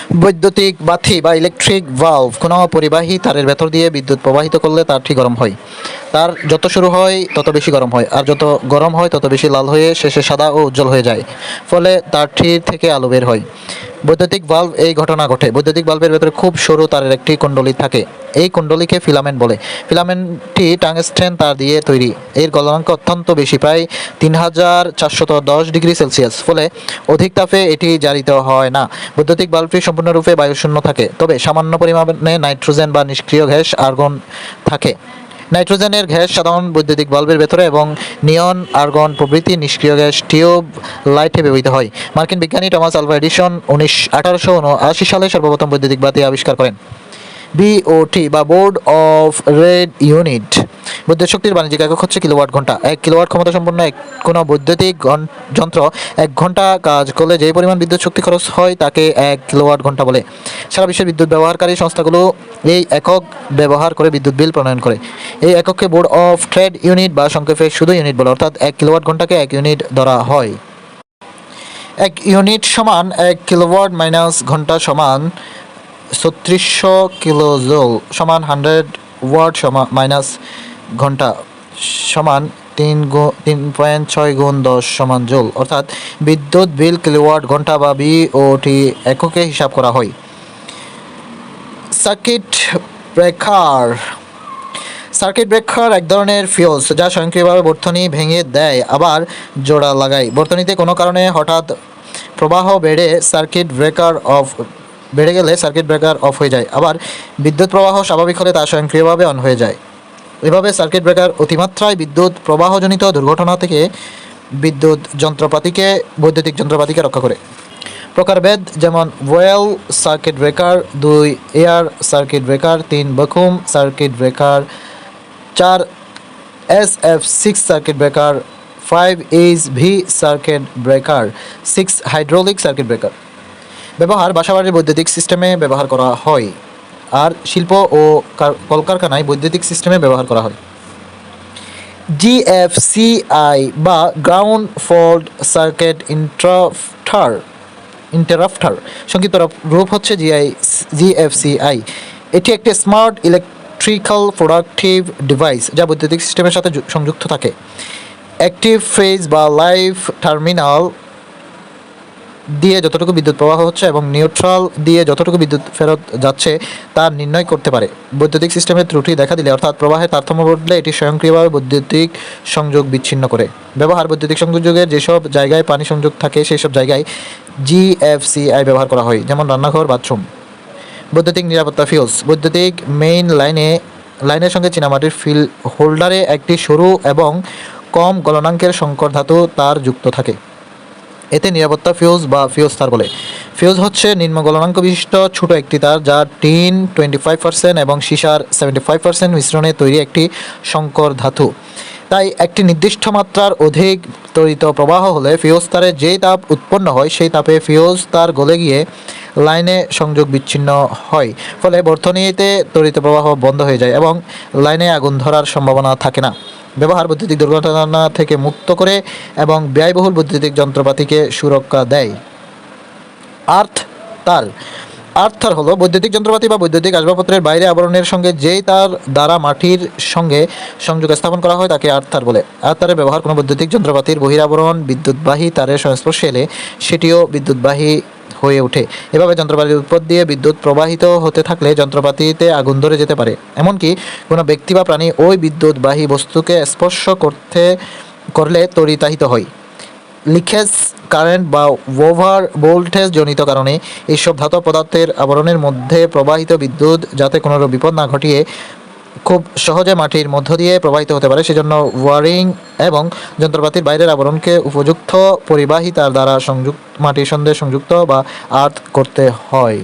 বৈদ্যুতিক বাতি বা ইলেকট্রিক ভালভ কোনো পরিবাহী তারের ভেতর দিয়ে বিদ্যুৎ প্রবাহিত করলে তারটি গরম হয়। তার যত শুরু হয় তত বেশি গরম হয়, আর যত গরম হয় তত বেশি লাল হয়ে শেষে সাদা ও উজ্জ্বল হয়ে যায়, ফলে তারটি থেকে আলো বের হয়। বৈদ্যুতিক ভালভ এই ঘটনা ঘটে। বৈদ্যুতিক ভালভের ভেতরে খুব সরু তারের একটি কুণ্ডলী থাকে। এই কুণ্ডলীকে ফিলামেন্ট বলে। ফিলামেন্টটি টাংস্টেন তার দিয়ে তৈরি। এর গলনাঙ্ক অত্যন্ত বেশি, প্রায় 3410 ডিগ্রি সেলসিয়াস, ফলে অধিক তাপে এটি জারিত হয় না। বৈদ্যুতিক বাল্বটি সম্পূর্ণরূপে বায়ুশূন্য থাকে, তবে সামান্য পরিমাণে নাইট্রোজেন বা নিষ্ক্রিয় গ্যাস আর্গন থাকে। নাইট্রোজেনের গ্যাস সাধারণ বৈদ্যুতিক বাল্বের ভেতরে এবং নিয়ন, আর্গন প্রভৃতি নিষ্ক্রিয় গ্যাস টিউব লাইটে ব্যবহৃত হয়। মার্কিন বিজ্ঞানী টমাস আলভা এডিসন 1879 সালে সর্বপ্রথম বৈদ্যুতিক বাতি আবিষ্কার করেন। বিওটি বা বোর্ড অফ রেড ইউনিট বিদ্যুৎ শক্তির বাণিজ্যিক একক হচ্ছে কিলোওয়াট ঘন্টা। 1 কিলোওয়াট ক্ষমতা সম্পন্ন কোনো বৈদ্যুতিক যন্ত্র 1 ঘন্টা কাজ করলে যে পরিমাণ বিদ্যুৎ শক্তি খরচ হয় তাকে 1 কিলোওয়াট ঘন্টা বলে। সারা বিশ্বের বিদ্যুৎ ব্যবহারকারী সংস্থাগুলো এই একক ব্যবহার করে বিদ্যুৎ বিল প্রণয়ন করে। এই এককে বোর্ড অফ ট্রেড ইউনিট বা সংক্ষেপে শুধু ইউনিট বলে, অর্থাৎ 1 কিলোওয়াট ঘন্টাকে 1 ইউনিট ধরা হয়। 1 ইউনিট সমান 1 কিলোওয়াট মাইনাস ঘন্টা সমান 3600 কিলোজুল সমান 100 ওয়াট মাইনাস ঘন্টা সমান 3.6 গুণ 10 সমান জুল, অর্থাৎ বিদ্যুৎ বিল কিলোওয়াট ঘন্টা বা বিওটি এককে হিসাব করা হয়। সার্কিট ব্রেকার এক ধরনের ফিউজ যা স্বয়ংক্রিয়ভাবে বর্তনী ভেঙে দেয় আবার জোড়া লাগায়। বর্তনীতে কোনো কারণে হঠাৎ প্রবাহ বেড়ে গেলে সার্কিট ব্রেকার অফ হয়ে যায়, আবার বিদ্যুৎ প্রবাহ স্বাভাবিক হলে তা স্বয়ংক্রিয়ভাবে অন হয়ে যায়। এভাবে সার্কিট ব্রেকার অতিমাত্রায় বিদ্যুৎ প্রবাহজনিত দুর্ঘটনা থেকে বৈদ্যুতিক যন্ত্রপাতিকে রক্ষা করে। প্রকারভেদ যেমন oil circuit breaker, 2 air circuit breaker, 3 vacuum circuit breaker, 4 SF6 circuit breaker, 5 HV circuit breaker, 6 hydraulic circuit breaker. ব্যবহার: বাসাবাড়ির বৈদ্যুতিক সিস্টেমে ব্যবহার করা হয়, আর শিল্প ও কলকারখানায় বৈদ্যুতিক সিস্টেমে ব্যবহার করা হয়। GFCI বা গ্রাউন্ড ফল্ট সার্কিট ইন্টারাপ্টার সংক্ষিপ্ত রূপ হচ্ছে GFCI। এটি একটি স্মার্ট ইলেকট্রিক্যাল প্রোডাক্টিভ ডিভাইস যা বৈদ্যুতিক সিস্টেমের সাথে সংযুক্ত থাকে। অ্যাক্টিভ ফেজ বা লাইভ টার্মিনাল দিয়ে যতটুকু বিদ্যুৎ প্রবাহ হচ্ছে এবং নিউট্রাল দিয়ে যতটুকু বিদ্যুৎ ফেরত যাচ্ছে তা নির্ণয় করতে পারে। বৈদ্যুতিক সিস্টেমের ত্রুটি দেখা দিলে, অর্থাৎ প্রবাহের তারতম্য ঘটলে, এটি স্বয়ংক্রিয়ভাবে বৈদ্যুতিক সংযোগ বিচ্ছিন্ন করে। ব্যবহার: বৈদ্যুতিক সংযোগের যেসব জায়গায় পানি সংযোগ থাকে সেই সব জায়গায় GFCI ব্যবহার করা হয়, যেমন রান্নাঘর, বাথরুম। বৈদ্যুতিক নিরাপত্তা ফিউজ: বৈদ্যুতিক মেইন লাইনের সঙ্গে চীনামাটির ফিল হোল্ডারে একটি সরু এবং কম গলনাঙ্কের সংকর ধাতু তার যুক্ত থাকে। এতে নিরাপত্তা ফিউজ বা ফিউজ তার বলে। ফিউজ হচ্ছে নিম্ন গলনাঙ্ক বিশিষ্ট ছোট একটি তার যা টিন 25% এবং সীসার 75% মিশ্রণে তৈরি একটি সংকর ধাতু। তাই একটি নির্দিষ্ট মাত্রার অধিক তড়িৎ প্রবাহ হলে ফিউজ তারে যেই তাপ উৎপন্ন হয় সেই তাপে ফিউজ তার গলে গিয়ে লাইনে সংযোগ বিচ্ছিন্ন হয়, ফলে বর্তনীতে তড়িৎ প্রবাহ বন্ধ হয়ে যায় এবং লাইনে আগুন ধরার সম্ভাবনা থাকে না। ব্যবহার: বৈদ্যুতিক দুর্ঘটনা থেকে মুক্ত করে এবং ব্যয়বহুল বৈদ্যুতিক যন্ত্রপাতিকে সুরক্ষা দেয়। আর্থ তার হলো বৈদ্যুতিক যন্ত্রপাতি বা বৈদ্যুতিক আসবাবপত্রের বাইরে আবরণের সঙ্গে যেই তার দ্বারা মাটির সঙ্গে সংযোগ স্থাপন করা হয় তাকে আর্থ তার বলে। আর্থ তারের ব্যবহার: কোনো বৈদ্যুতিক যন্ত্রপাতির বহিরাবরণ বিদ্যুৎবাহী তারের সংস্পর্শে এলে সেটিও বিদ্যুৎবাহী হয়ে ওঠে। এভাবে যন্ত্রপাতির উপর দিয়ে বিদ্যুৎ প্রবাহিত হতে থাকলে যন্ত্রপাতিতে আগুন ধরে যেতে পারে। এমনকি কোনো ব্যক্তি বা প্রাণী ওই বিদ্যুৎবাহী বস্তুকে স্পর্শ করলে তড়িতাহিত হয়। লিকেজ কারেন্ট বা ওভার ভোল্টেজ জনিত কারণে এইসব ধাতব পদার্থের আবরণের মধ্যে প্রবাহিত বিদ্যুৎ যাতে কোনো বিপদ না ঘটিয়ে খুব সহজে মাটির মধ্য দিয়ে প্রবাহিত হতে পারে, সেজন্য ওয়ারিং এবং যন্ত্রপাতির বাইরের আবরণকে উপযুক্ত পরিবাহী তার দ্বারা মাটির সঙ্গে সংযুক্ত বা আর্থ করতে হয়।